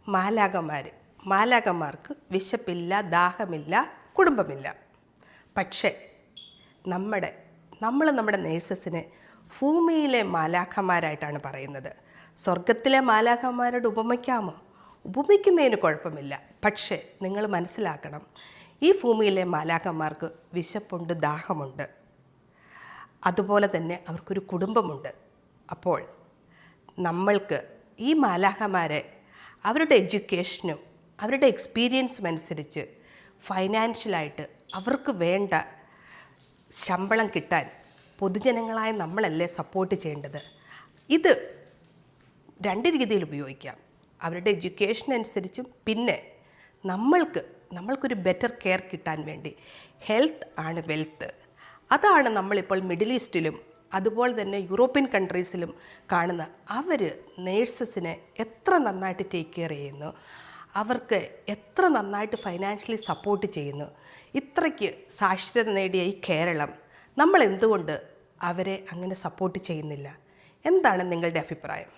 മാലാഖമാർക്ക് വിശപ്പില്ല, ദാഹമില്ല, കുടുംബമില്ല. പക്ഷേ നമ്മുടെ നേഴ്സസിനെ ഭൂമിയിലെ മാലാഖമാരായിട്ടാണ് പറയുന്നത്. സ്വർഗത്തിലെ മാലാഖമാരോട് ഉപമിക്കാമോ? ഉപമിക്കുന്നതിന് കുഴപ്പമില്ല. പക്ഷേ നിങ്ങൾ മനസ്സിലാക്കണം, ഈ ഭൂമിയിലെ മാലാഖമാർക്ക് വിശപ്പുണ്ട്, ദാഹമുണ്ട്. അതുപോലെ തന്നെ അവർക്കൊരു കുടുംബമുണ്ട്. അപ്പോൾ നമ്മൾക്ക് ഈ മാലാഖമാരെ അവരുടെ എഡ്യൂക്കേഷനും അവരുടെ എക്സ്പീരിയൻസും അനുസരിച്ച് ഫൈനാൻഷ്യലായിട്ട് അവർക്ക് വേണ്ട ശമ്പളം കിട്ടാൻ പൊതുജനങ്ങളായ നമ്മളല്ലേ സപ്പോർട്ട് ചെയ്യേണ്ടത്? ഇത് രണ്ട് രീതിയിൽ ഉപയോഗിക്കാം. അവരുടെ എഡ്യൂക്കേഷൻ അനുസരിച്ചും പിന്നെ നമ്മൾക്കൊരു ബെറ്റർ കെയർ കിട്ടാൻ വേണ്ടി. ഹെൽത്ത് ആണ് വെൽത്ത്. അതാണ് നമ്മളിപ്പോൾ മിഡിൽ ഈസ്റ്റിലും അതുപോലെ തന്നെ യൂറോപ്യൻ കൺട്രീസിലും കാണുന്ന. അവർ നേഴ്സസിനെ എത്ര നന്നായിട്ട് ടേക്ക് കെയർ ചെയ്യുന്നു, അവർക്ക് എത്ര നന്നായിട്ട് ഫൈനാൻഷ്യലി സപ്പോർട്ട് ചെയ്യുന്നു. ഇത്രയ്ക്ക് സാക്ഷരത നേടിയ ഈ കേരളം നമ്മൾ എന്തുകൊണ്ട് അവരെ അങ്ങനെ സപ്പോർട്ട് ചെയ്യുന്നില്ല? എന്താണ് നിങ്ങളുടെ അഭിപ്രായം?